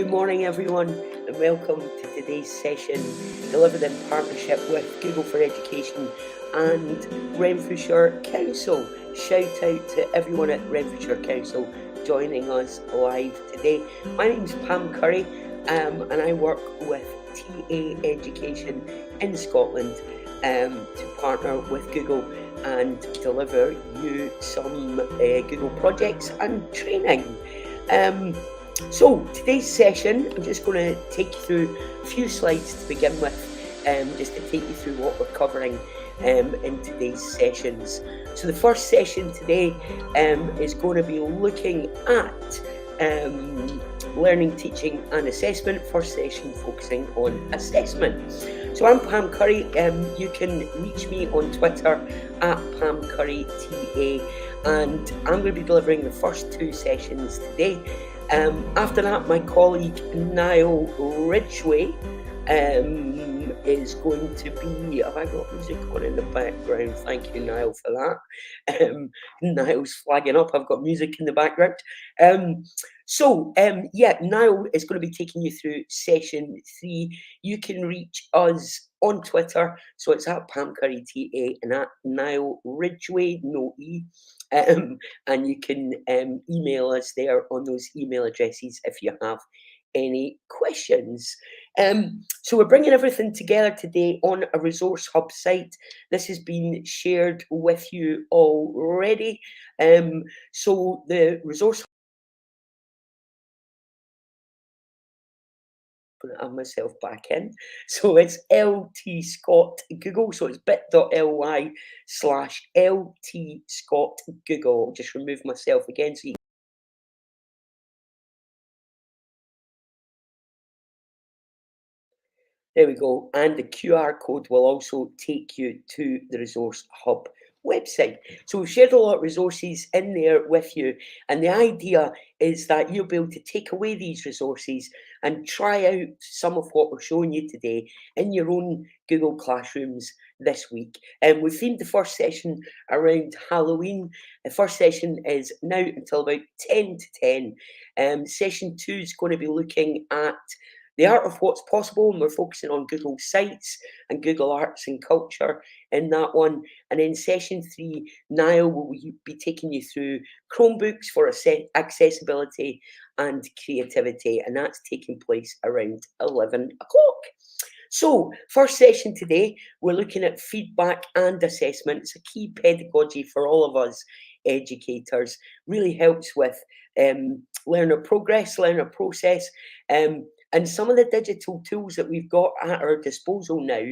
Good morning, everyone, and welcome to today's session, delivered in partnership with Google for Education and Renfrewshire Council. Shout out to everyone at Renfrewshire Council joining us live today. My name's Pam Curry, and I work with TA Education in Scotland to partner with Google and deliver you some Google projects and training. So today's session, I'm just going to take you through a few slides to begin with, just to take you through what we're covering in today's sessions. So the first session today is going to be looking at learning, teaching and assessment. First session focusing on assessment. So I'm Pam Curry. You can reach me on Twitter at PamCurryTA, and I'm going to be delivering the first two sessions today. After that, my colleague Niall Ridgway is going to be. Have I got music on in the background? Thank you, Niall, for that. Niall's flagging up. I've got music in the background. Niall is going to be taking you through session 3. You can reach us on Twitter, so it's at PamCurryTA and at Niall Ridgway, no E. And you can email us there on those email addresses if you have any questions. So we're bringing everything together today on a resource hub site. This has been shared with you already. So the resource add myself back in. So it's LT Scott Google. So it's bit.ly/LT Scott Google. I'll just remove myself again so you. There we go. And the QR code will also take you to the Resource Hub website. So we've shared a lot of resources in there with you. And the idea is that you'll be able to take away these resources and try out some of what we're showing you today in your own Google Classrooms this week. And we've themed the first session around Halloween. The first session is now until about 10 to 10. Session 2 is going to be looking at the art of what's possible, and we're focusing on Google Sites and Google Arts and Culture in that one. And in session 3, Niall will be taking you through Chromebooks for accessibility and creativity, and that's taking place around 11 o'clock. So, first session today, we're looking at feedback and assessment. It's a key pedagogy for all of us educators. Really helps with learner progress, learner process, and some of the digital tools that we've got at our disposal now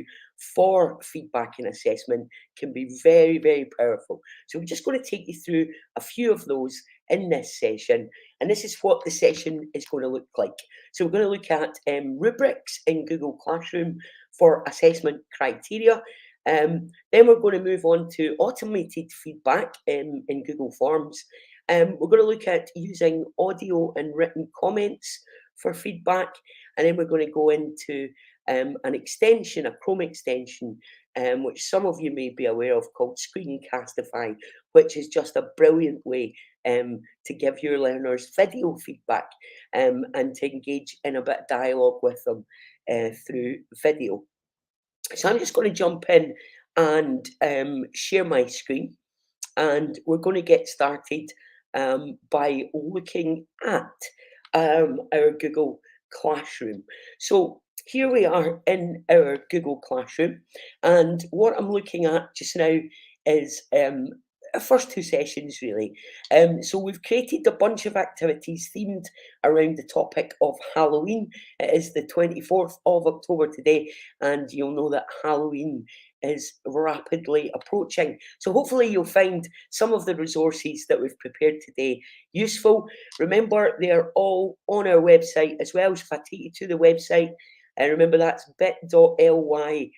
for feedback and assessment can be very, very powerful. So we're just going to take you through a few of those in this session. And this is what the session is going to look like. So we're going to look at rubrics in Google Classroom for assessment criteria. Then we're going to move on to automated feedback in Google Forms. We're going to look at using audio and written comments for feedback, and then we're going to go into an extension, a Chrome extension, which some of you may be aware of, called Screencastify, which is just a brilliant way to give your learners video feedback and to engage in a bit of dialogue with them through video. So I'm just going to jump in and share my screen, and we're going to get started by looking at our Google Classroom. So here we are in our Google Classroom, and what I'm looking at just now is our first two sessions really. So we've created a bunch of activities themed around the topic of Halloween. It is the 24th of October today, and you'll know that Halloween is rapidly approaching. So hopefully you'll find some of the resources that we've prepared today useful. Remember, they're all on our website as well. So if I take you to the website, and remember that's bit.ly/LT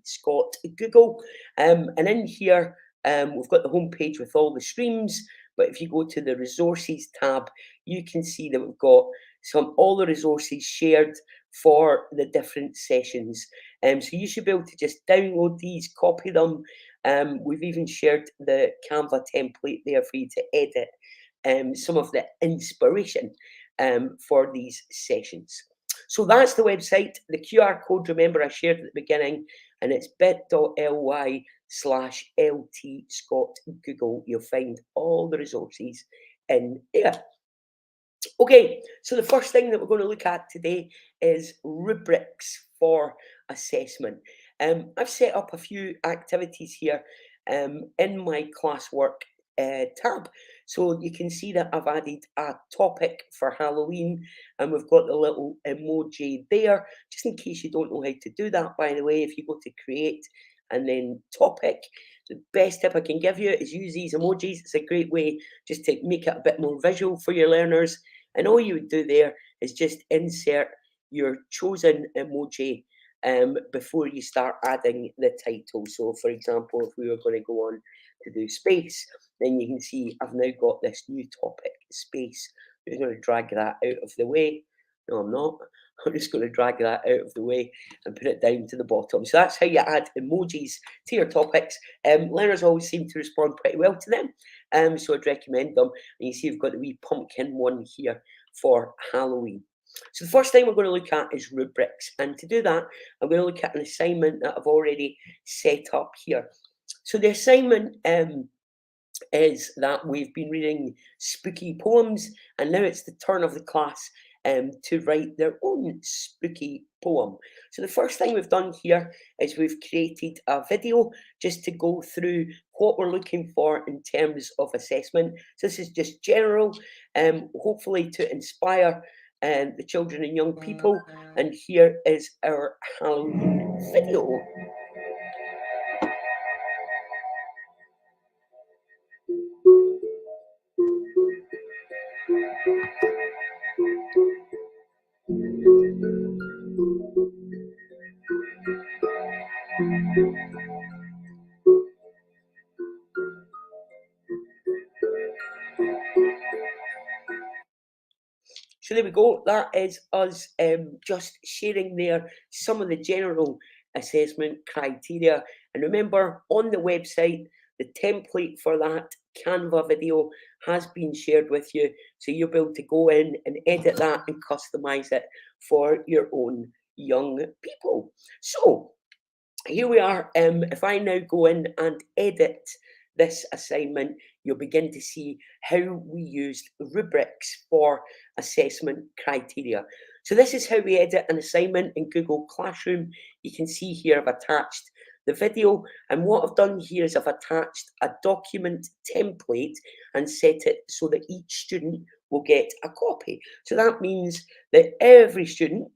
Scott Google. And in here, we've got the homepage with all the streams. But if you go to the resources tab, you can see that we've got all the resources shared for the different sessions. So you should be able to just download these, copy them. We've even shared the Canva template there for you to edit some of the inspiration. for these sessions. So that's the website. The QR code, remember I shared at the beginning, and it's bit.ly/LT Scott Google. You'll find all the resources in there. Okay, so the first thing that we're going to look at today is rubrics for assessment. I've set up a few activities here in my classwork tab. So you can see that I've added a topic for Halloween, and we've got the little emoji there. Just in case you don't know how to do that, by the way, if you go to create and then topic, the best tip I can give you is use these emojis. It's a great way just to make it a bit more visual for your learners. And all you would do there is just insert your chosen emoji before you start adding the title. So, for example, if we were going to go on to do space, then you can see I've now got this new topic, space. I'm going to drag that out of the way. No, I'm not. I'm just going to drag that out of the way and put it down to the bottom. So that's how you add emojis to your topics. Learners always seem to respond pretty well to them, so I'd recommend them. And you see we've got the wee pumpkin one here for Halloween. So the first thing we're going to look at is rubrics. And to do that, I'm going to look at an assignment that I've already set up here. So the assignment is that we've been reading spooky poems, and now it's the turn of the class to write their own spooky poem. So the first thing we've done here is we've created a video just to go through what we're looking for in terms of assessment. So this is just general, hopefully to inspire the children and young people. And here is our Halloween video. So there we go. That is us just sharing there some of the general assessment criteria. And remember, on the website, the template for that Canva video has been shared with you. So you'll be able to go in and edit that and customize it for your own young people. So here we are. If I now go in and edit this assignment, you'll begin to see how we used rubrics for assessment criteria. So this is how we edit an assignment in Google Classroom. You can see here I've attached the video, and what I've done here is I've attached a document template and set it so that each student will get a copy. So that means that every student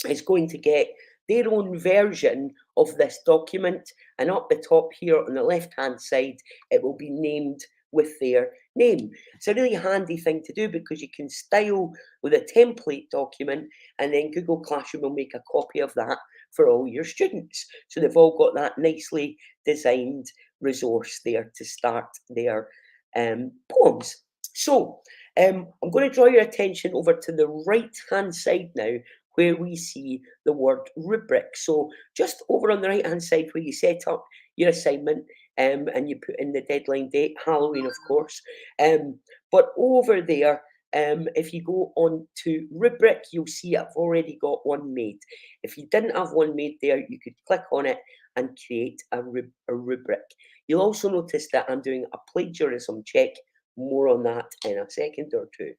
is going to get their own version of this document, and up the top here on the left hand side it will be named with their name. It's a really handy thing to do because you can style with a template document, and then Google Classroom will make a copy of that for all your students, so they've all got that nicely designed resource there to start their poems. So I'm going to draw your attention over to the right hand side now, where we see the word rubric. So just over on the right hand side where you set up your assignment and you put in the deadline date, Halloween of course, but over there, if you go on to rubric, you'll see I've already got one made. If you didn't have one made there, you could click on it and create a rubric. You'll also notice that I'm doing a plagiarism check. More on that in a second or two.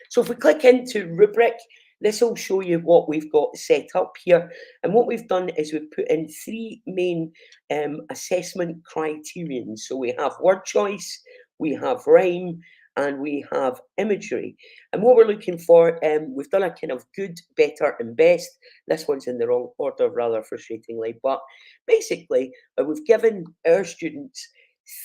So if we click into rubric, this will show you what we've got set up here. And what we've done is we've put in three main assessment criterion. So we have word choice, we have rhyme, and we have imagery. And what we're looking for, we've done a kind of good, better, and best. This one's in the wrong order, rather frustratingly. But basically, we've given our students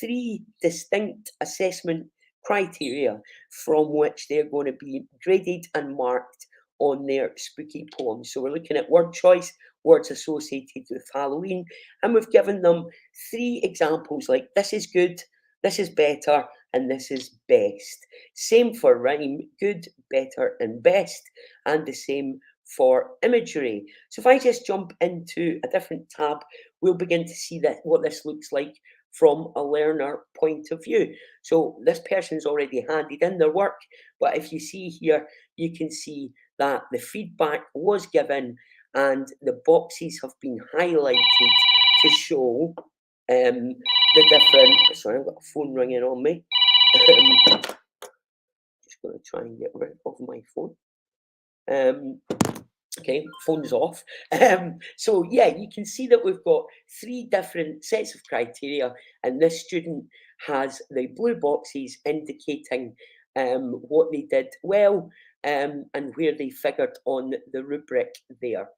three distinct assessment criteria from which they're going to be graded and marked on their spooky poems. So we're looking at word choice, words associated with Halloween, and we've given them three examples like this is good, this is better, and this is best. Same for rhyme, good, better, and best, and the same for imagery. So if I just jump into a different tab, we'll begin to see that what this looks like from a learner point of view. So this person's already handed in their work, but if you see here, you can see that the feedback was given and the boxes have been highlighted to show the different. Sorry, I've got a phone ringing on me. Just going to try and get rid of my phone. Okay, phone's off. So yeah, you can see that we've got 3 different sets of criteria, and this student has the blue boxes indicating what they did well and where they figured on the rubric there.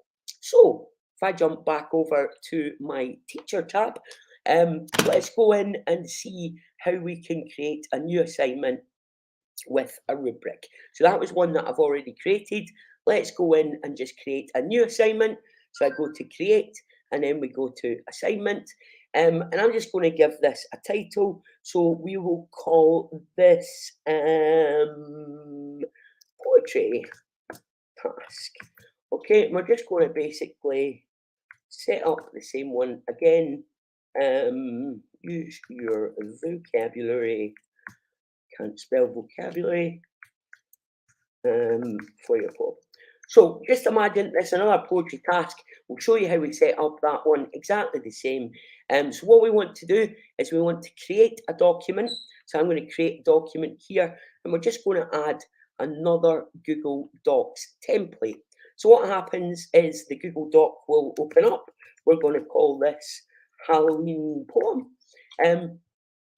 So if I jump back over to my teacher tab, let's go in and see how we can create a new assignment with a rubric. So that was one that I've already created. Let's go in and just create a new assignment. So I go to create and then we go to assignment. And I'm just going to give this a title. So we will call this poetry task. Okay, we're just going to basically set up the same one again. Use your vocabulary. Can't spell vocabulary for your poem. So just imagine this another poetry task. We'll show you how we set up that one exactly the same. So what we want to do is we want to create a document. So I'm going to create a document here, and we're just going to add another Google Docs template. So what happens is the Google Doc will open up. We're going to call this Halloween poem.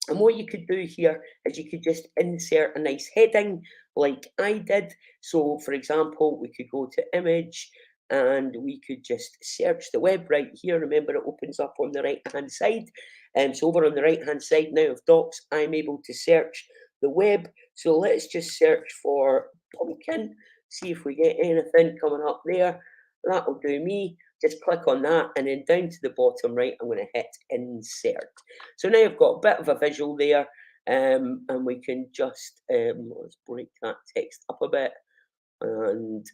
And what you could do here is you could just insert a nice heading like I did. So for example, we could go to image and we could just search the web right here. Remember, it opens up on the right hand side. So over on the right hand side now of Docs, I'm able to search the web. So let's just search for pumpkin, see if we get anything coming up there. That'll do me. Just click on that, and then down to the bottom right, I'm going to hit insert. So now I've got a bit of a visual there, and we can just, let's break that text up a bit, and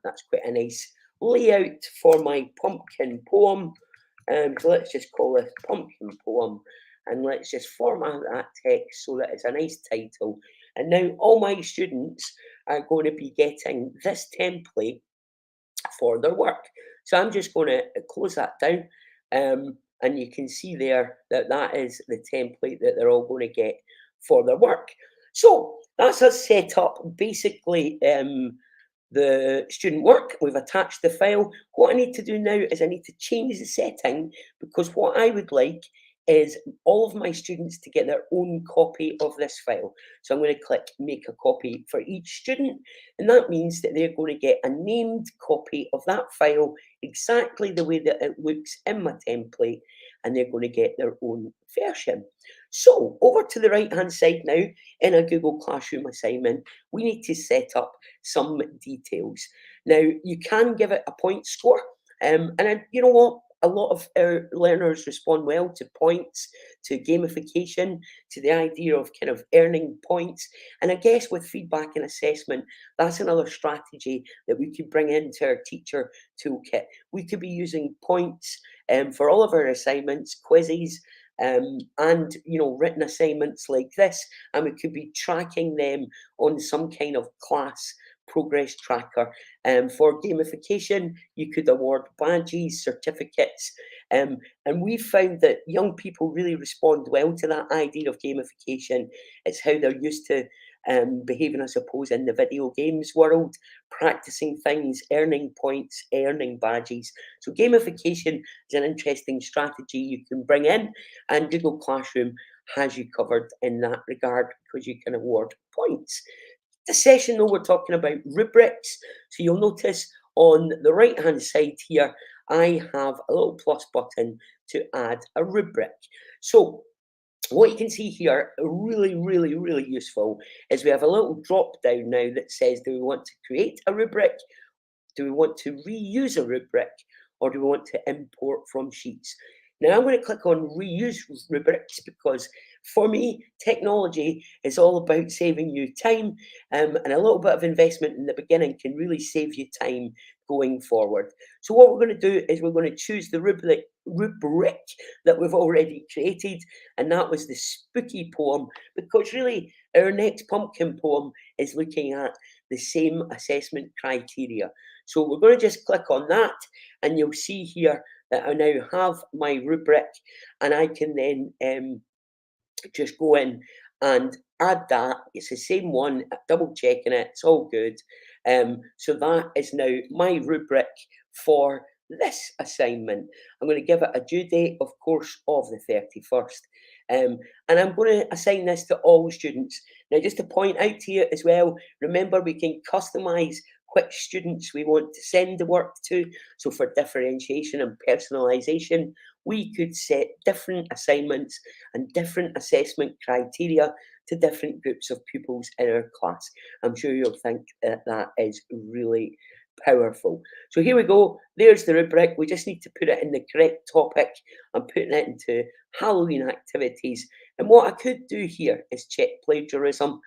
that's quite a nice layout for my pumpkin poem. So let's just call this pumpkin poem, and let's just format that text so that it's a nice title. And now all my students are going to be getting this template for their work. So I'm just going to close that down, and you can see there that that is the template that they're all going to get for their work. So that's us set up basically the student work. We've attached the file. What I need to do now is I need to change the setting, because what I would like is all of my students to get their own copy of this file. So I'm going to click make a copy for each student, and that means that they're going to get a named copy of that file exactly the way that it looks in my template, and they're going to get their own version. So over to the right hand side now, in a Google Classroom assignment, we need to set up some details. Now you can give it a point score, you know what? A lot of our learners respond well to points, to gamification, to the idea of kind of earning points. And I guess with feedback and assessment, that's another strategy that we could bring into our teacher toolkit. We could be using points for all of our assignments, quizzes, and written assignments like this, and we could be tracking them on some kind of class progress tracker. For gamification, you could award badges, certificates, and we found that young people really respond well to that idea of gamification. It's how they're used to behaving, I suppose, in the video games world, practicing things, earning points, earning badges. So gamification is an interesting strategy you can bring in, and Google Classroom has you covered in that regard because you can award points. This session, though, we're talking about rubrics. So you'll notice on the right hand side here, I have a little plus button to add a rubric. So what you can see here, really, really, really useful, is we have a little drop down now that says, do we want to create a rubric? Do we want to reuse a rubric? Or do we want to import from sheets? Now I'm going to click on reuse rubrics because for me, technology is all about saving you time, and a little bit of investment in the beginning can really save you time going forward. So what we're going to do is we're going to choose the rubric that we've already created, and that was the spooky poem, because really our next pumpkin poem is looking at the same assessment criteria. So we're going to just click on that, and you'll see here that I now have my rubric, and I can then just go in and add that. It's the same one, double checking it, it's all good. So that is now my rubric for this assignment. I'm going to give it a due date, of course, of the 31st. And I'm going to assign this to all students. Now, just to point out to you as well, remember we can customize which students we want to send the work to. So for differentiation and personalization, we could set different assignments and different assessment criteria to different groups of pupils in our class. I'm sure you'll think that that is really powerful. So here we go. There's the rubric. We just need to put it in the correct topic. I'm putting it into Halloween activities. And what I could do here is check plagiarism,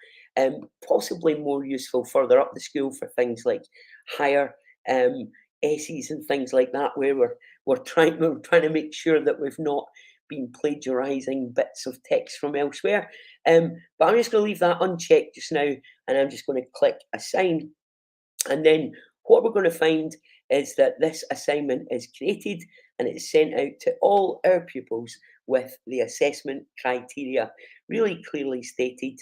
possibly more useful further up the school for things like higher essays and things like that, where we're trying to make sure that we've not been plagiarising bits of text from elsewhere. But I'm just going to leave that unchecked just now, and I'm just going to click assign. And then what we're going to find is that this assignment is created and it's sent out to all our pupils with the assessment criteria really clearly stated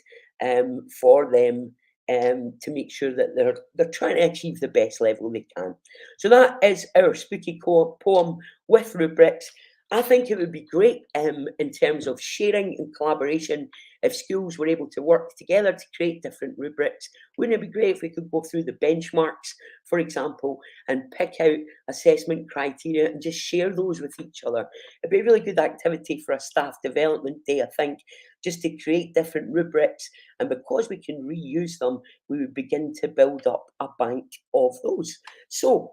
for them, to make sure that they're trying to achieve the best level they can. So that is our spooky poem with rubrics. I think it would be great in terms of sharing and collaboration if schools were able to work together to create different rubrics. Wouldn't it be great if we could go through the benchmarks, for example, and pick out assessment criteria and just share those with each other? It'd be a really good activity for a staff development day, I think, just to create different rubrics. And because we can reuse them, we would begin to build up a bank of those. So,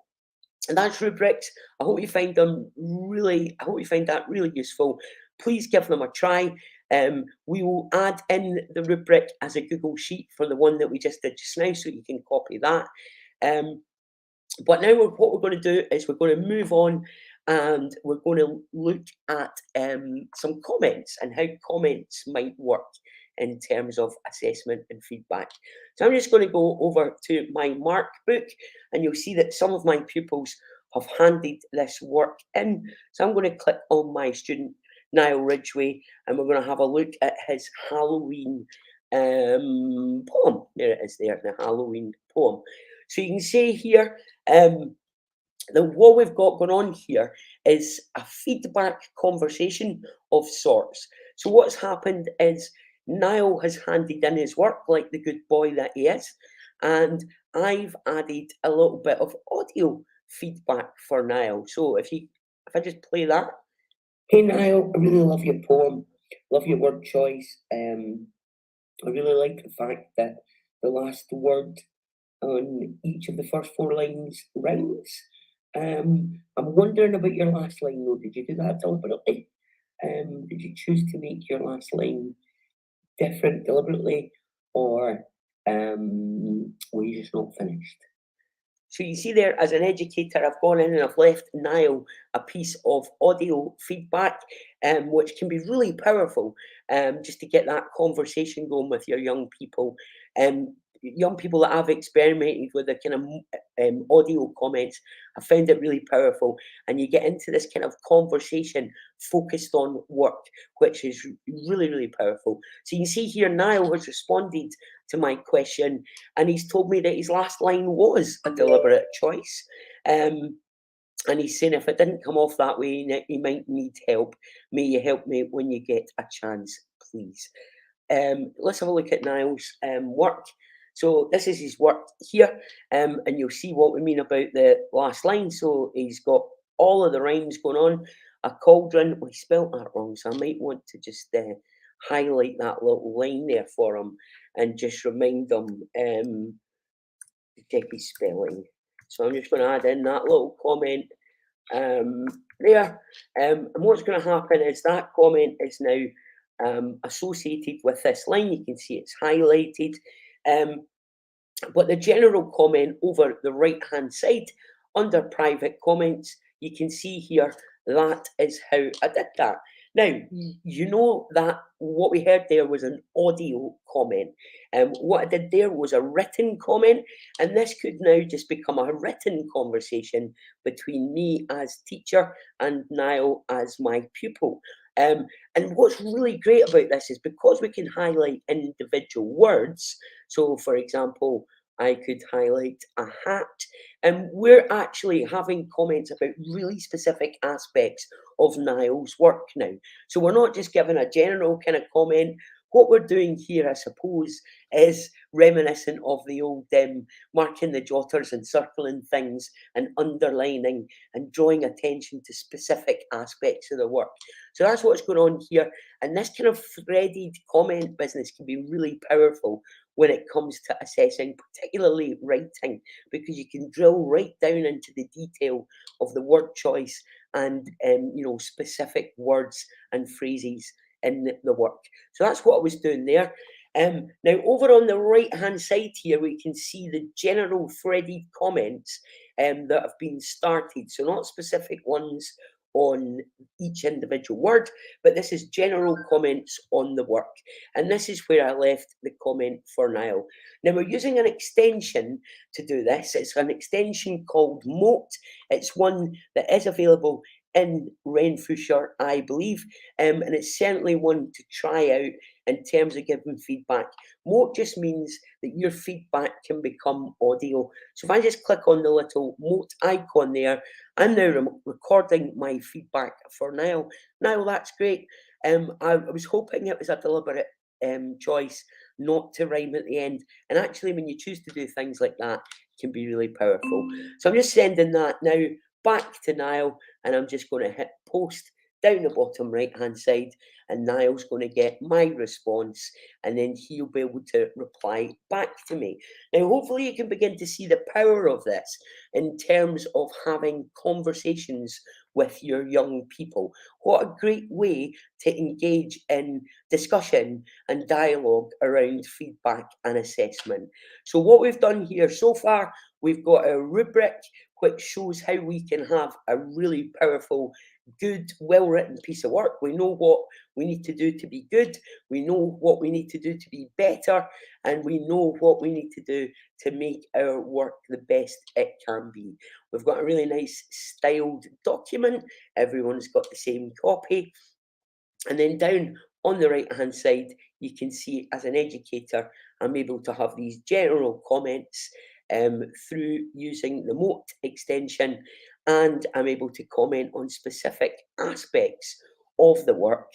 and that's rubrics. I hope you find that really useful. Please give them a try. We will add in the rubric as a Google Sheet for the one that we just did just now, so you can copy that. But now what we're going to do is we're going to move on, and we're going to look at some comments and how comments might work in terms of assessment and feedback. So I'm just going to go over to my mark book, and you'll see that some of my pupils have handed this work in. So I'm going to click on my student, Niall Ridgway, and we're going to have a look at his Halloween poem. There it is there, the Halloween poem. So you can see here, what we've got going on here is a feedback conversation of sorts. So what's happened is Niall has handed in his work like the good boy that he is, and I've added a little bit of audio feedback for Niall. So if I just play that. Hey Niall, I really love your poem, love your word choice. I really like the fact that the last word on each of the first four lines rhymes. I'm wondering about your last line though. Did you do that deliberately? Did you choose to make your last line different deliberately, or were you just not finished? So you see there, as an educator, I've gone in and I've left Niall a piece of audio feedback, which can be really powerful, just to get that conversation going with your young people. Young people that I've experimented with the kind of audio comments, I found it really powerful, and you get into this kind of conversation focused on work, which is really, really powerful. So you can see here, Niall has responded to my question, and he's told me that his last line was a deliberate choice. And he's saying if it didn't come off that way, he might need help. May you help me when you get a chance, please. Let's have a look at Niall's work. So this is his work here, and you'll see what we mean about the last line. So he's got all of the rhymes going on. A cauldron, well, he spelt that wrong, so I might want to just highlight that little line there for him and just remind them to check his spelling. So I'm just going to add in that little comment there. And what's going to happen is that comment is now associated with this line. You can see it's highlighted. Um, but the general comment over the right hand side under private comments, you can see here that is how I did that. Now, you know that what we heard there was an audio comment. What I did there was a written comment, and this could now just become a written conversation between me as teacher and Niall as my pupil. Um, and what's really great about this is because we can highlight individual words. So, for example, I could highlight a hat. And we're actually having comments about really specific aspects of Niall's work now. So we're not just giving a general kind of comment. What we're doing here, I suppose, is reminiscent of the old marking the jotters and circling things and underlining and drawing attention to specific aspects of the work. So that's what's going on here. And this kind of threaded comment business can be really powerful when it comes to assessing, particularly writing, because you can drill right down into the detail of the word choice and specific words and phrases in the work. So that's what I was doing there. Now over on the right hand side here, we can see the general threaded comments that have been started. So not specific ones on each individual word, but this is general comments on the work. And this is where I left the comment for now. Now we're using an extension to do this. It's an extension called Moat. It's one that is available in Renfrewshire, I believe, and it's certainly one to try out in terms of giving feedback. Moat just means that your feedback can become audio. So if I just click on the little Moat icon there, I'm now recording my feedback for Niall. Niall, that's great. I was hoping it was a deliberate choice not to rhyme at the end. And actually, when you choose to do things like that, it can be really powerful. So I'm just sending that now back to Niall, and I'm just going to hit post down the bottom right hand side, and Niall's going to get my response, and then he'll be able to reply back to me. Now, hopefully, you can begin to see the power of this in terms of having conversations with your young people. What a great way to engage in discussion and dialogue around feedback and assessment. So what we've done here so far, we've got a rubric which shows how we can have a really powerful, good, well-written piece of work. We know what we need to do to be good, we know what we need to do to be better, and we know what we need to do to make our work the best it can be. We've got a really nice styled document. Everyone's got the same copy. And then down on the right hand side, you can see as an educator, I'm able to have these general comments through using the Moat extension, and I'm able to comment on specific aspects of the work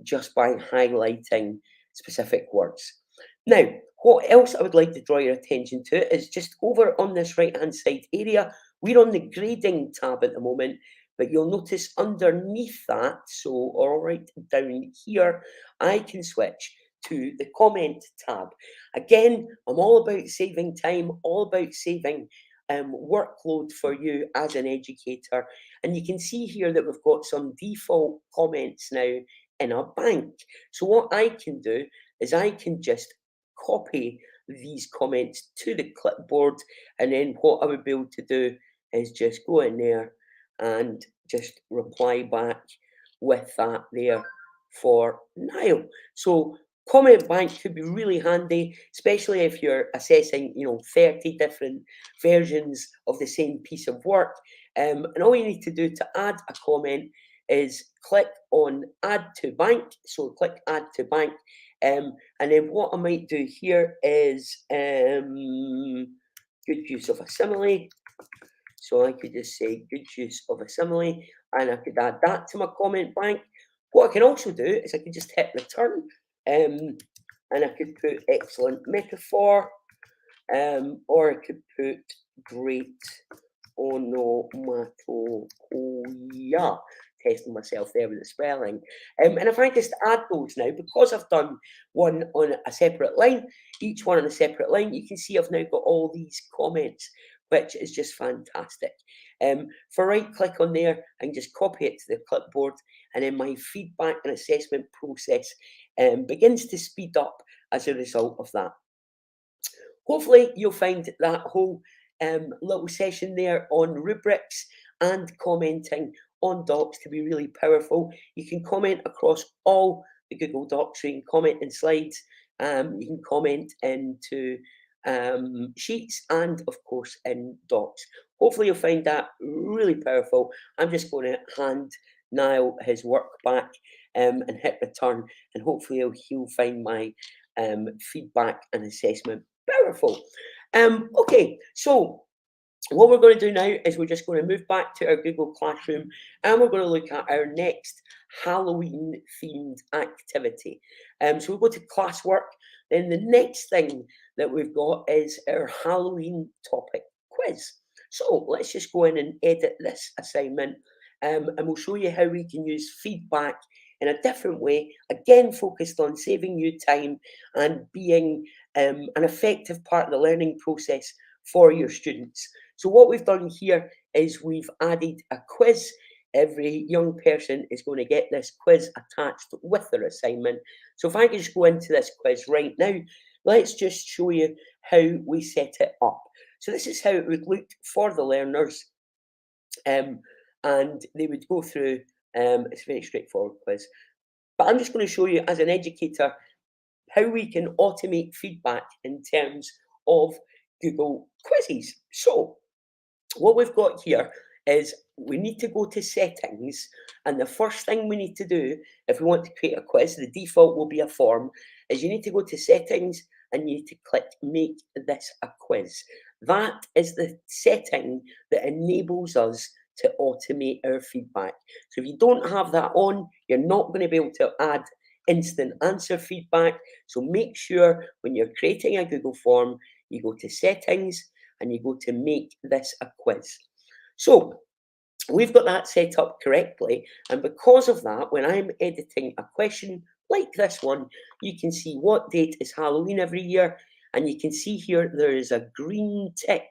just by highlighting specific words. Now, what else I would like to draw your attention to is just over on this right hand side area, we're on the grading tab at the moment, but you'll notice underneath that, so all right down here, I can switch to the comment tab. Again, I'm all about saving time, all about saving workload for you as an educator. And you can see here that we've got some default comments now in our bank. So what I can do is I can just copy these comments to the clipboard, and then what I would be able to do is just go in there and just reply back with that there for Niall. So comment bank could be really handy, especially if you're assessing, 30 different versions of the same piece of work. And all you need to do to add a comment is click on add to bank. So click add to bank. And then what I might do here is good use of a simile. So I could just say good use of a simile, and I could add that to my comment bank. What I can also do is I could just hit return, and I could put excellent metaphor, or I could put great onomatopoeia. Testing myself there with the spelling. And if I just add those now, because I've done one on a separate line, each one on a separate line, you can see I've now got all these comments which is just fantastic. For right click on there, I can just copy it to the clipboard, and then my feedback and assessment process begins to speed up as a result of that. Hopefully you'll find that whole little session there on rubrics and commenting on docs to be really powerful. You can comment across all the Google Docs, so you can comment in slides, you can comment into sheets, and of course in docs. Hopefully you'll find that really powerful. I'm just going to hand Niall his work back and hit return, and hopefully he'll find my feedback and assessment powerful. Okay, so what we're going to do now is we're just going to move back to our Google Classroom, and we're going to look at our next Halloween themed activity. So we'll go to classwork. Then the next thing that we've got is our Halloween topic quiz. So let's just go in and edit this assignment, and we'll show you how we can use feedback in a different way, again focused on saving you time and being an effective part of the learning process for your students. So what we've done here is we've added a quiz. Every young person is going to get this quiz attached with their assignment. So if I can just go into this quiz right now, let's just show you how we set it up. So this is how it would look for the learners, and they would go through. It's a very straightforward quiz, but I'm just going to show you as an educator how we can automate feedback in terms of Google quizzes. So what we've got here is we need to go to settings, and the first thing we need to do if we want to create a quiz, the default will be a form, is you need to go to settings and you need to click make this a quiz. That is the setting that enables us to automate our feedback. So if you don't have that on, you're not going to be able to add instant answer feedback. So make sure when you're creating a Google form, you go to settings and you go to make this a quiz. So we've got that set up correctly, and because of that, when I'm editing a question like this one, you can see what date is Halloween every year, and you can see here there is a green tick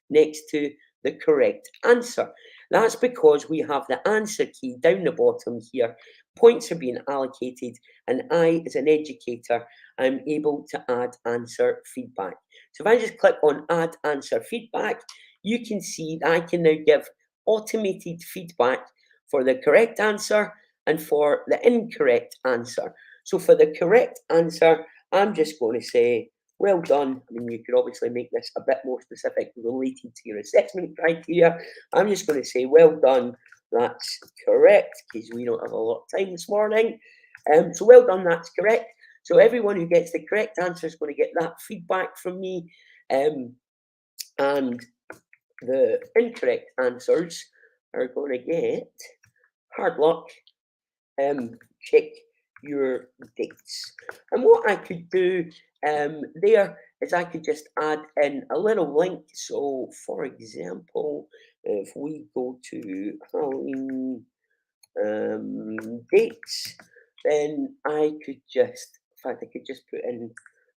next to the correct answer. That's because we have the answer key down the bottom here. Points are being allocated, and I, as an educator, I'm able to add answer feedback. So if I just click on add answer feedback, you can see that I can now give automated feedback for the correct answer and for the incorrect answer. So for the correct answer, I'm just going to say, well done. I mean, you could obviously make this a bit more specific related to your assessment criteria. I'm just going to say, well done, that's correct, because we don't have a lot of time this morning. So well done, that's correct. So everyone who gets the correct answer is going to get that feedback from me. And the incorrect answers are going to get hard luck, check your dates. And what I could do there is I could just add in a little link. So for example, if we go to Halloween dates, then I could just, in fact, I could just put in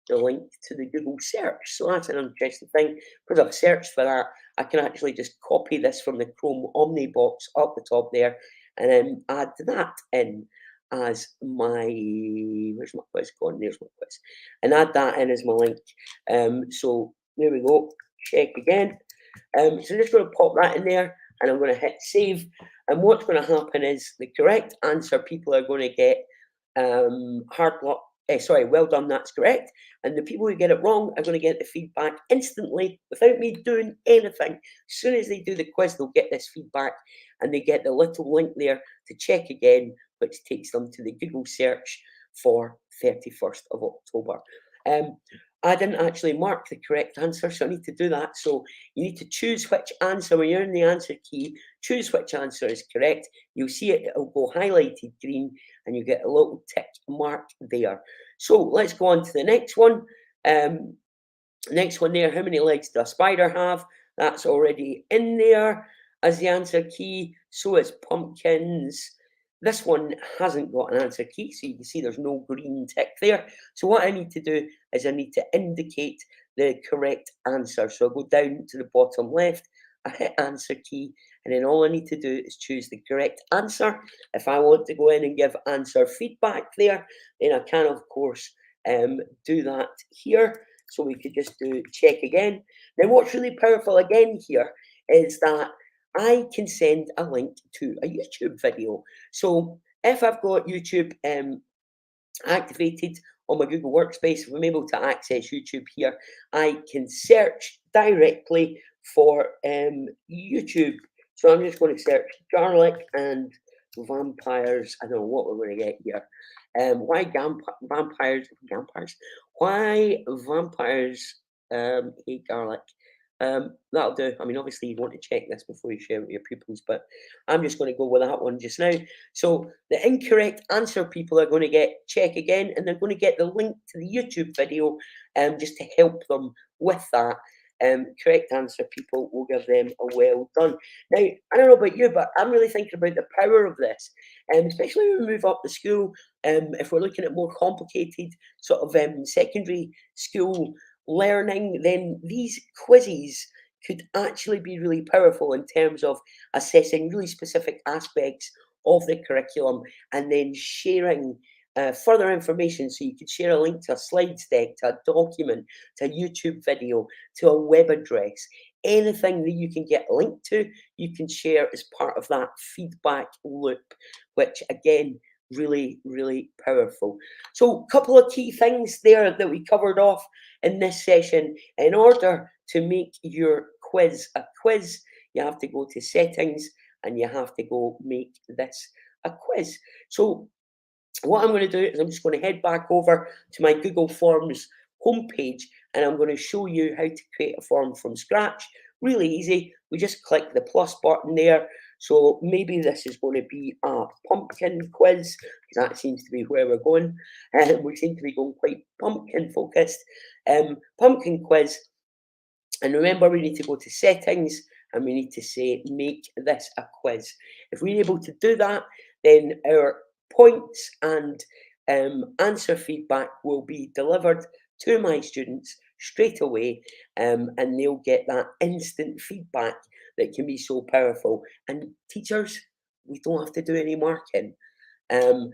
the link to the Google search. So that's an interesting thing. Because I've searched for that, I can actually just copy this from the Chrome Omnibox up the top there, and then add that in as my, where's my quiz gone? There's my quiz. And add that in as my link. So there we go. Check again. So I'm just going to pop that in there, and I'm going to hit save. And what's going to happen is the correct answer people are going to get hard luck. Well done, that's correct. And the people who get it wrong are going to get the feedback instantly without me doing anything. As soon as they do the quiz, they'll get this feedback, and they get the little link there to check again, which takes them to the Google search for 31st of October. I didn't actually mark the correct answer, so I need to do that. So you need to choose which answer, when you're in the answer key, choose which answer is correct. You'll see it, it'll go highlighted green, and you get a little tick mark there. So let's go on to the next one. Next one there, how many legs does a spider have? That's already in there as the answer key. So is pumpkins. This one hasn't got an answer key, so you can see there's no green tick there. So what I need to do is I need to indicate the correct answer. So I go down to the bottom left, I hit answer key, and then all I need to do is choose the correct answer. If I want to go in and give answer feedback there, then I can, of course, do that here. So we could just do check again. Now, what's really powerful again here is that I can send a link to a YouTube video. So if I've got YouTube activated on my Google Workspace, if I'm able to access YouTube here, I can search directly for YouTube. So I'm just going to search garlic and vampires. I don't know what we're going to get here. Why vampires? Vampires? Why vampires hate garlic? That'll do. I mean, obviously, you want to check this before you share it with your pupils, but I'm just going to go with that one just now. So the incorrect answer people are going to get check again, and they're going to get the link to the YouTube video just to help them with that. Correct answer people will give them a well done. Now, I don't know about you, but I'm really thinking about the power of this, especially when we move up the school. If we're looking at more complicated sort of secondary school learning, then these quizzes could actually be really powerful in terms of assessing really specific aspects of the curriculum and then sharing further information. So you could share a link to a slides deck, to a document, to a YouTube video, to a web address. Anything that you can get linked to, you can share as part of that feedback loop, which again, really, really powerful. So a couple of key things there that we covered off in this session. In order to make your quiz a quiz, you have to go to settings and you have to go make this a quiz. So what I'm going to do is I'm just going to head back over to my Google Forms homepage and I'm going to show you how to create a form from scratch. Really easy. We just click the plus button there. So maybe this is going to be a pumpkin quiz, because that seems to be where we're going. We seem to be going quite pumpkin focused. Pumpkin quiz. And remember, we need to go to settings and we need to say, make this a quiz. If we're able to do that, then our points and answer feedback will be delivered to my students straight away, and they'll get that instant feedback that can be so powerful. And teachers, we don't have to do any marking. And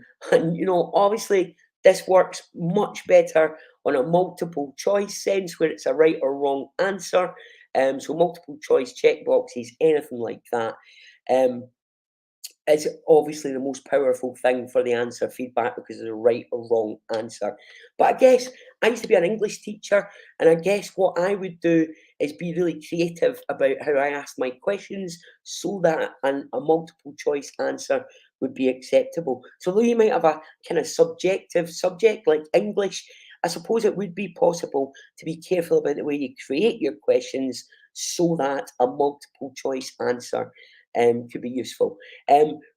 obviously, this works much better on a multiple choice sense where it's a right or wrong answer. So multiple choice checkboxes, anything like that. Is obviously the most powerful thing for the answer feedback because it's a right or wrong answer. But I guess I used to be an English teacher, and I guess what I would do is be really creative about how I asked my questions so that a multiple choice answer would be acceptable. So though you might have a kind of subjective subject like English, I suppose it would be possible to be careful about the way you create your questions so that a multiple choice answer could be useful.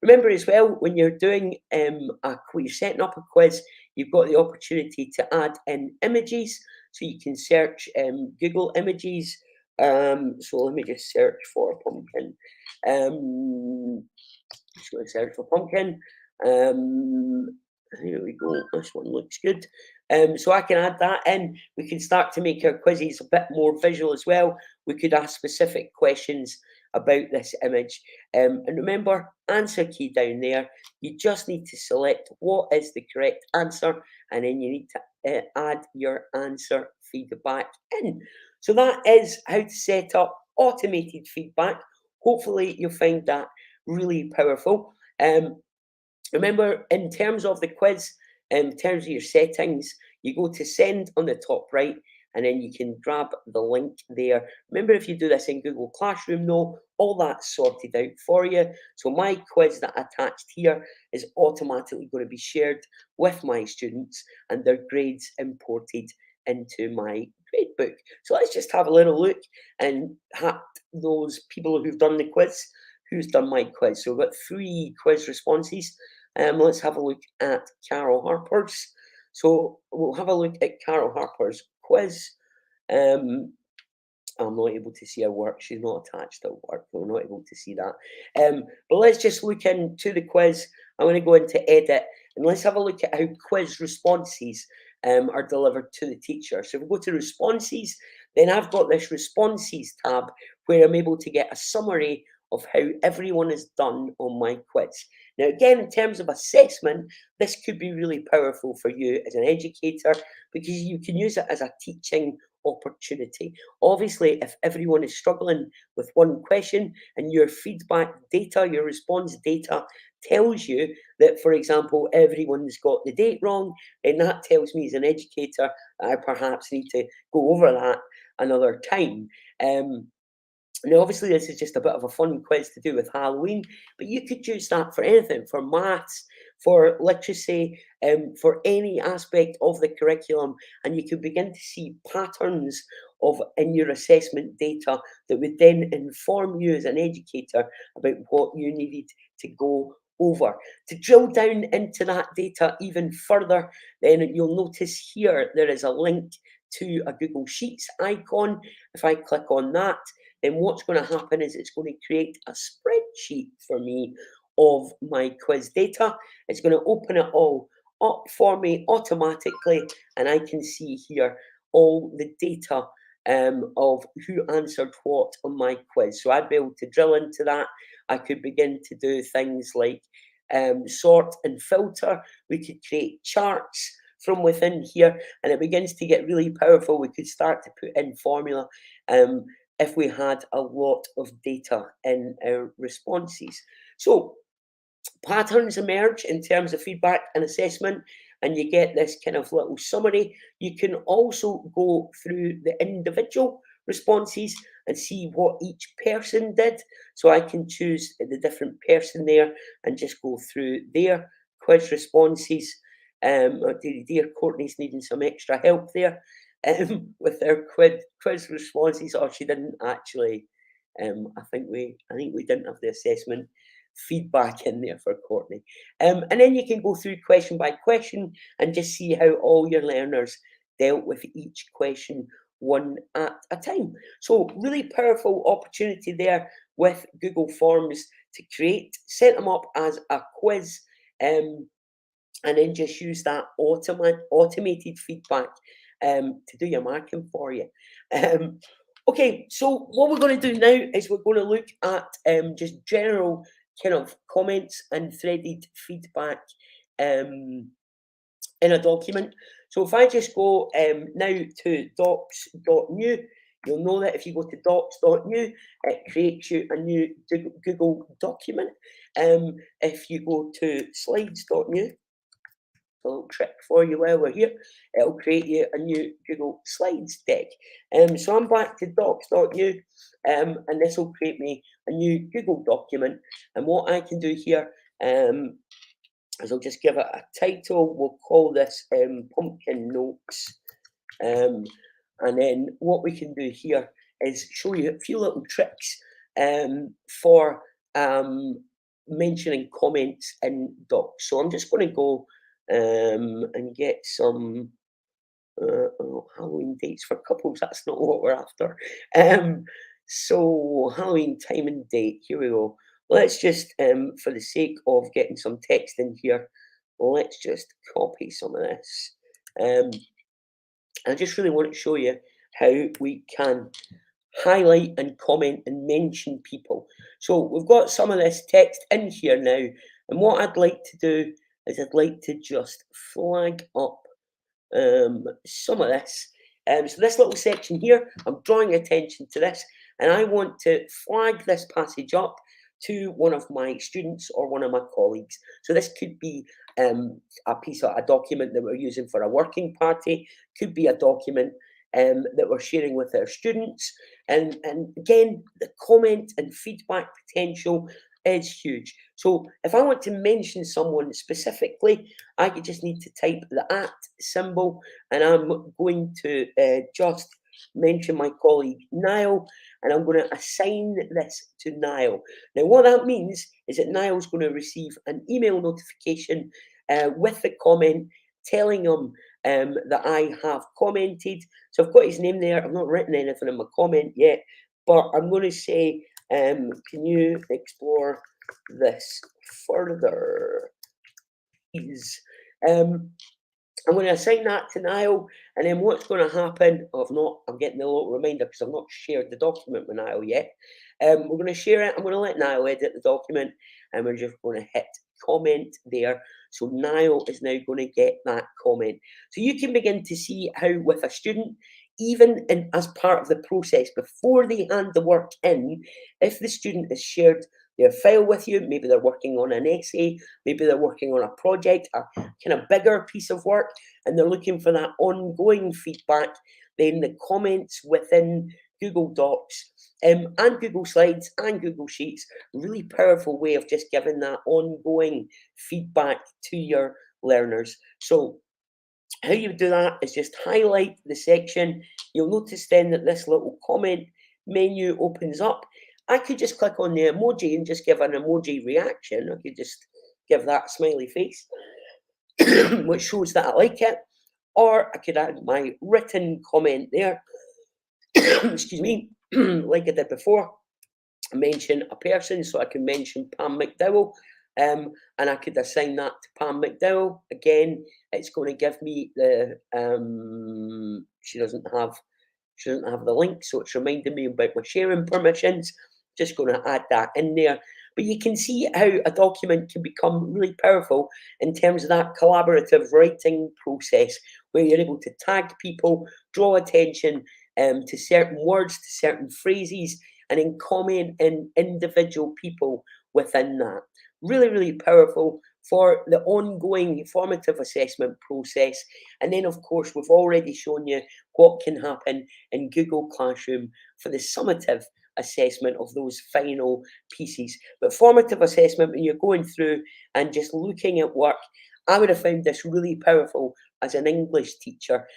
Remember as well, when you're doing you're setting up a quiz, you've got the opportunity to add in images, so you can search Google Images. So let me just search for pumpkin. Just going to search for pumpkin. Here we go. This one looks good. So I can add that in. We can start to make our quizzes a bit more visual as well. We could ask specific questions about this image. And remember, answer key down there. You just need to select what is the correct answer, and then you need to add your answer feedback in. So that is how to set up automated feedback. Hopefully, you'll find that really powerful. Remember, in terms of the quiz, in terms of your settings, you go to send on the top right, and then you can grab the link there. Remember, if you do this in Google Classroom, though, all that's sorted out for you. So my quiz that I attached here is automatically going to be shared with my students and their grades imported into my gradebook. So let's just have a little look and at those people who've done the quiz, who's done my quiz. So we've got 3 quiz responses. Let's have a look at Carol Harper's. So we'll have a look at Carol Harper's quiz. I'm not able to see her work. She's not attached to her work. We're not able to see that. But let's just look into the quiz. I'm going to go into edit and let's have a look at how quiz responses are delivered to the teacher. So if we go to responses, then I've got this responses tab where I'm able to get a summary of how everyone has done on my quiz. Now, again, in terms of assessment, this could be really powerful for you as an educator because you can use it as a teaching opportunity. Obviously, if everyone is struggling with one question and your feedback data, your response data tells you that, for example, everyone's got the date wrong, then that tells me as an educator that I perhaps need to go over that another time. Now, obviously, this is just a bit of a fun quiz to do with Halloween, but you could use that for anything, for maths, for literacy, for any aspect of the curriculum, and you could begin to see patterns of in your assessment data that would then inform you as an educator about what you needed to go over. To drill down into that data even further, then you'll notice here there is a link to a Google Sheets icon. If I click on that, then what's going to happen is it's going to create a spreadsheet for me of my quiz data. It's going to open it all up for me automatically, and I can see here all the data of who answered what on my quiz. So I'd be able to drill into that. I could begin to do things like sort and filter. We could create charts from within here, and it begins to get really powerful. We could start to put in formula if we had a lot of data in our responses. So patterns emerge in terms of feedback and assessment, and you get this kind of little summary. You can also go through the individual responses and see what each person did. So I can choose the different person there and just go through their quiz responses. Dear Courtney's needing some extra help there with their quiz responses. Or she didn't actually. I think we didn't have the assessment feedback in there for Courtney. And then you can go through question by question and just see how all your learners dealt with each question one at a time. So really powerful opportunity there with Google Forms to set them up as a quiz, and then just use that automated feedback to do your marking for you. Okay, so what we're going to do now is we're going to look at just general kind of comments and threaded feedback in a document. So if I just go now to docs.new, you'll know that if you go to docs.new, it creates you a new Google document. If you go to slides.new, a little trick for you while we're here, it'll create you a new Google Slides deck. So I'm back to docs.new, and this will create me a new Google document. And what I can do here is I'll just give it a title. We'll call this Pumpkin Notes. And then what we can do here is show you a few little tricks for mentioning comments in docs. So I'm just going to go and get some Halloween dates for couples. That's not what we're after. So Halloween time and date. Here we go. Let's just, for the sake of getting some text in here, let's just copy some of this. I just really want to show you how we can highlight and comment and mention people. So we've got some of this text in here now, and what I'd like to do is I'd like to just flag up some of this. So this little section here, I'm drawing attention to this, and I want to flag this passage up to one of my students or one of my colleagues. So this could be a document that we're using for a working party, could be a document that we're sharing with our students. And again, the comment and feedback potential is huge. So if I want to mention someone specifically, I could just need to type the @ symbol, and I'm going to just mention my colleague Niall, and I'm going to assign this to Niall. Now, what that means is that Niall's going to receive an email notification with the comment telling him that I have commented. So I've got his name there. I've not written anything in my comment yet, but I'm going to say, can you explore this further, please? I'm going to assign that to Niall, and then what's going to happen? Oh, I'm getting a little reminder because I've not shared the document with Niall yet. We're going to share it. I'm going to let Niall edit the document, and we're just going to hit comment there. So Niall is now going to get that comment. So you can begin to see how with a student, even as part of the process, before they hand the work in, if the student has shared their file with you, maybe they're working on an essay, maybe they're working on a project, a kind of bigger piece of work, and they're looking for that ongoing feedback, then the comments within Google Docs and Google Slides and Google Sheets, really powerful way of just giving that ongoing feedback to your learners. So how you do that is just highlight the section. You'll notice then that this little comment menu opens up. I could just click on the emoji and just give an emoji reaction. I could just give that smiley face, which shows that I like it. Or I could add my written comment there. Excuse me, like I did before. Mention a person, so I can mention Pam McDowell, and I could assign that to Pam McDowell. Again, it's going to give me the she doesn't have the link, so it's reminding me about my sharing permissions. Just going to add that in there. But you can see how a document can become really powerful in terms of that collaborative writing process, where you're able to tag people, draw attention to certain words, to certain phrases, and then comment in individual people within that. Really, really powerful for the ongoing formative assessment process. And then, of course, we've already shown you what can happen in Google Classroom for the summative assessment of those final pieces. But formative assessment, when you're going through and just looking at work, I would have found this really powerful as an English teacher.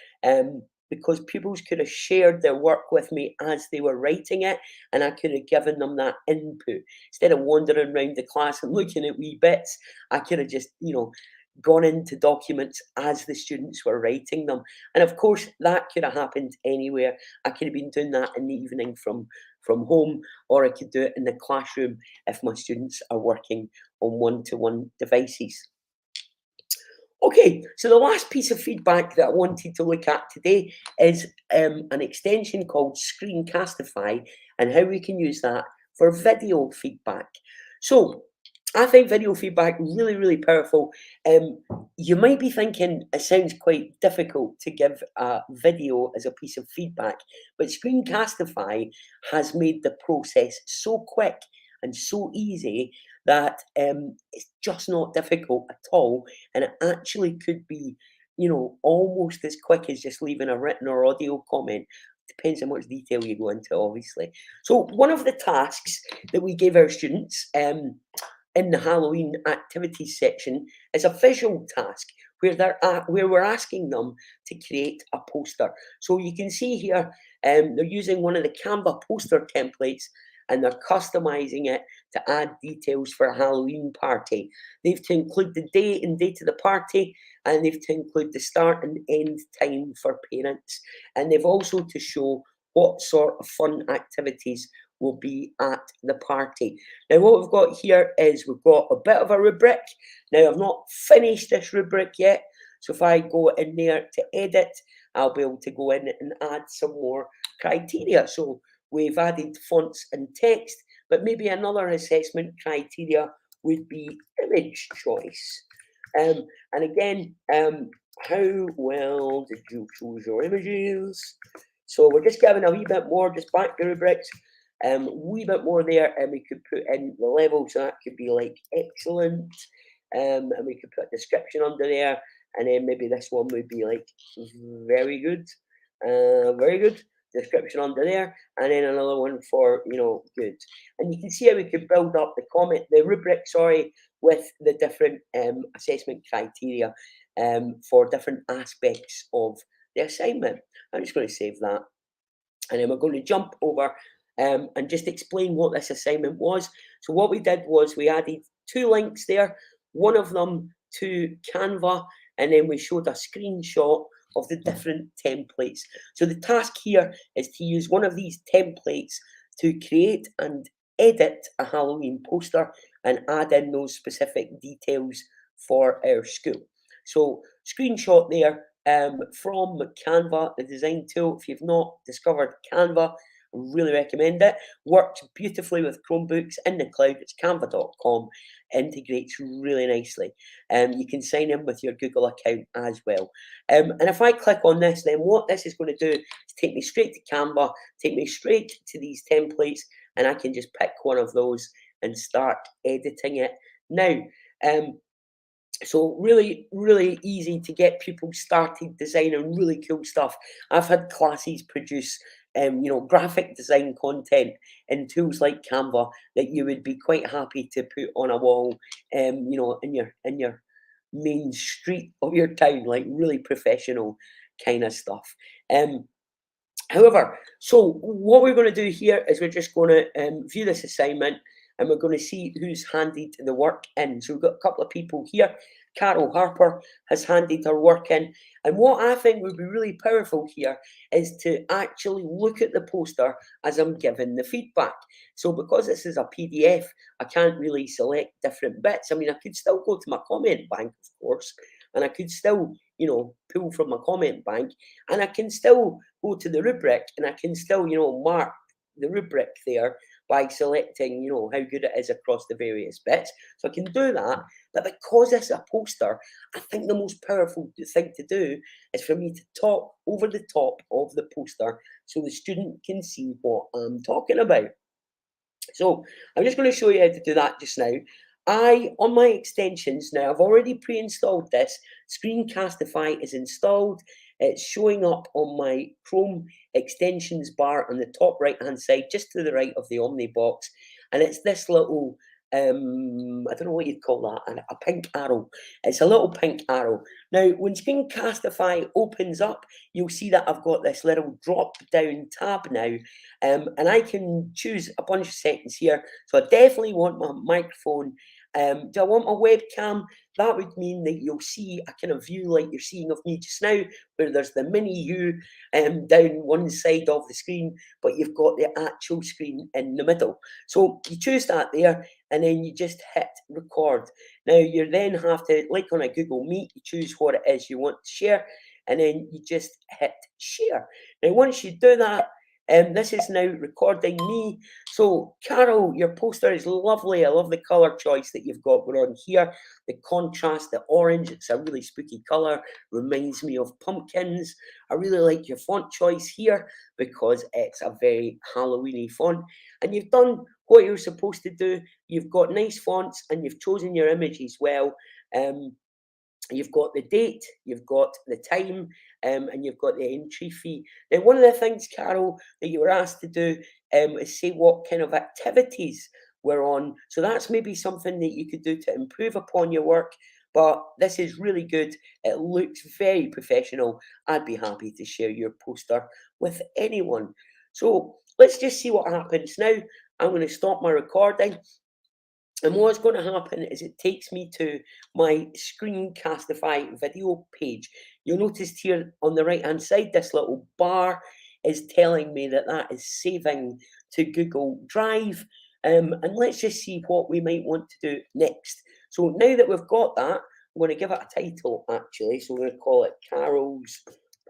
Because pupils could have shared their work with me as they were writing it, and I could have given them that input. Instead of wandering around the class and looking at wee bits, I could have just, gone into documents as the students were writing them. And of course, that could have happened anywhere. I could have been doing that in the evening from home, or I could do it in the classroom if my students are working on one-to-one devices. Okay, so the last piece of feedback that I wanted to look at today is an extension called Screencastify and how we can use that for video feedback. So I think video feedback really, really powerful. You might be thinking it sounds quite difficult to give a video as a piece of feedback, but Screencastify has made the process so quick and so easy that it's just not difficult at all, and it actually could be, almost as quick as just leaving a written or audio comment. Depends how much detail you go into, obviously. So one of the tasks that we give our students in the Halloween activities section is a visual task where we're asking them to create a poster. So you can see here they're using one of the Canva poster templates, and they're customizing it to add details for a Halloween party. They've to include the day and date of the party, and they've to include the start and end time for parents. And they've also to show what sort of fun activities will be at the party. Now, what we've got here is we've got a bit of a rubric. Now, I've not finished this rubric yet, so if I go in there to edit, I'll be able to go in and add some more criteria. So we've added fonts and text, but maybe another assessment criteria would be image choice. And again, how well did you choose your images? So we're just giving a wee bit more, just back to rubrics, wee bit more there, and we could put in the level, so that could be like excellent, and we could put a description under there, and then maybe this one would be like very good, description under there, and then another one for good. And you can see how we could build up the rubric, sorry, with the different assessment criteria for different aspects of the assignment. I'm just going to save that, and then we're going to jump over and just explain what this assignment was. So what we did was we added 2 links there, one of them to Canva, and then we showed a screenshot of the different templates. So the task here is to use one of these templates to create and edit a Halloween poster and add in those specific details for our school. So screenshot there from Canva, the design tool. If you've not discovered Canva, I really recommend it. Works beautifully with Chromebooks in the cloud. It's canva.com. Integrates really nicely. You can sign in with your Google account as well. And if I click on this, then what this is going to do is take me straight to Canva, take me straight to these templates, and I can just pick one of those and start editing it now. So really, really easy to get people started designing really cool stuff. I've had classes produce, graphic design content in tools like Canva that you would be quite happy to put on a wall, in your main street of your town, like really professional kind of stuff. However, so what we're going to do here is we're just going to view this assignment and we're going to see who's handed the work in. So we've got a couple of people here. Carol Harper has handed her work in. And what I think would be really powerful here is to actually look at the poster as I'm giving the feedback. So because this is a PDF, I can't really select different bits. I mean, I could still go to my comment bank, of course, and I could still, pull from my comment bank, and I can still go to the rubric and I can still, mark the rubric there by selecting, how good it is across the various bits. So I can do that. But because it's a poster, I think the most powerful thing to do is for me to talk over the top of the poster so the student can see what I'm talking about. So I'm just going to show you how to do that just now. On my extensions now, I've already pre-installed this. Screencastify is installed. It's showing up on my Chrome extensions bar on the top right-hand side, just to the right of the Omni box. And it's this little, I don't know what you'd call that, a pink arrow. It's a little pink arrow. Now, when Screencastify opens up, you'll see that I've got this little drop-down tab now. And I can choose a bunch of settings here. So I definitely want my microphone. Do I want my webcam? That would mean that you'll see a kind of view like you're seeing of me just now, where there's the mini you down one side of the screen, but you've got the actual screen in the middle. So you choose that there, and then you just hit record. Now you then have to, like on a Google Meet, you choose what it is you want to share, and then you just hit share. Now once you do that, this is now recording me. So, Carol, your poster is lovely. I love the colour choice that you've got going on here. The contrast, the orange, it's a really spooky colour. Reminds me of pumpkins. I really like your font choice here because it's a very Halloweeny font. And you've done what you're supposed to do. You've got nice fonts and you've chosen your image as well. You've got the date, you've got the time, and you've got the entry fee. Now, one of the things, Carol, that you were asked to do is say what kind of activities we're on. So that's maybe something that you could do to improve upon your work. But this is really good. It looks very professional. I'd be happy to share your poster with anyone. So let's just see what happens now. I'm going to stop my recording. And what's going to happen is it takes me to my Screencastify video page. You'll notice here on the right-hand side, this little bar is telling me that that is saving to Google Drive. And let's just see what we might want to do next. So now that we've got that, I'm going to give it a title, actually. So we're going to call it Carol's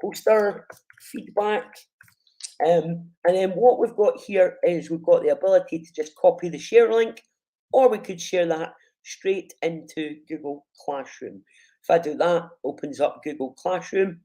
Poster Feedback. And then what we've got here is we've got the ability to just copy the share link, or we could share that straight into Google Classroom. If I do that, opens up Google Classroom.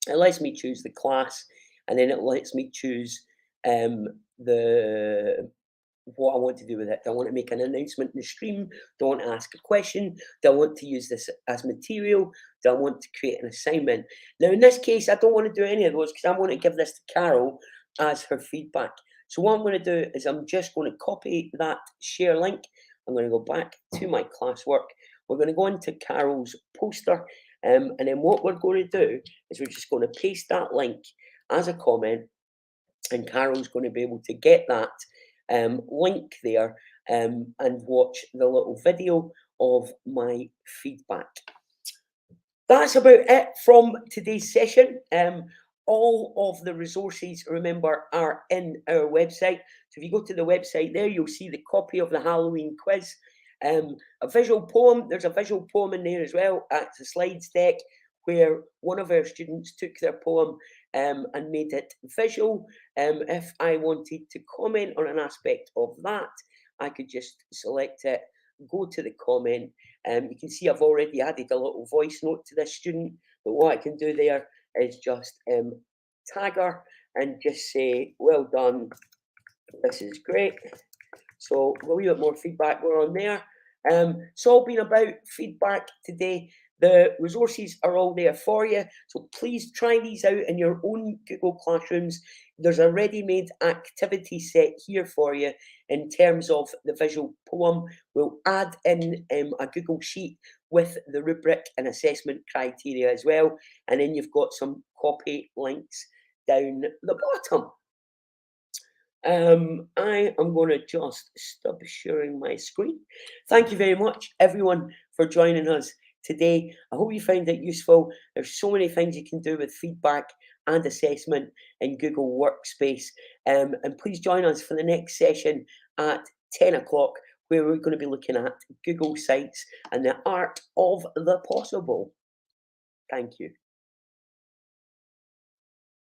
It lets me choose the class, and then it lets me choose what I want to do with it. Do I want to make an announcement in the stream? Do I want to ask a question? Do I want to use this as material? Do I want to create an assignment? Now, in this case, I don't want to do any of those because I want to give this to Carol as her feedback. So what I'm going to do is I'm just going to copy that share link. I'm going to go back to my classwork. We're going to go into Carol's poster. And then what we're going to do is we're just going to paste that link as a comment. And Carol's going to be able to get that link there and watch the little video of my feedback. That's about it from today's session. All of the resources, remember, are in our website. So if you go to the website there, you'll see the copy of the Halloween quiz. A visual poem, there's a visual poem in there as well. It's a slides deck where one of our students took their poem and made it visual. If I wanted to comment on an aspect of that, I could just select it, go to the comment. You can see I've already added a little voice note to this student, but what I can do there is just tag her and just say, well done, this is great. So a wee bit more feedback we're on there. It's all been about feedback today. The resources are all there for you. So please try these out in your own Google Classrooms. There's a ready-made activity set here for you in terms of the visual poem. We'll add in a Google Sheet with the rubric and assessment criteria as well. And then you've got some copy links down the bottom. I am going to just stop sharing my screen. Thank you very much, everyone, for joining us today. I hope you find it useful. There's so many things you can do with feedback and assessment in Google Workspace. And please join us for the next session at 10 o'clock, where we're going to be looking at Google Sites and the art of the possible. Thank you.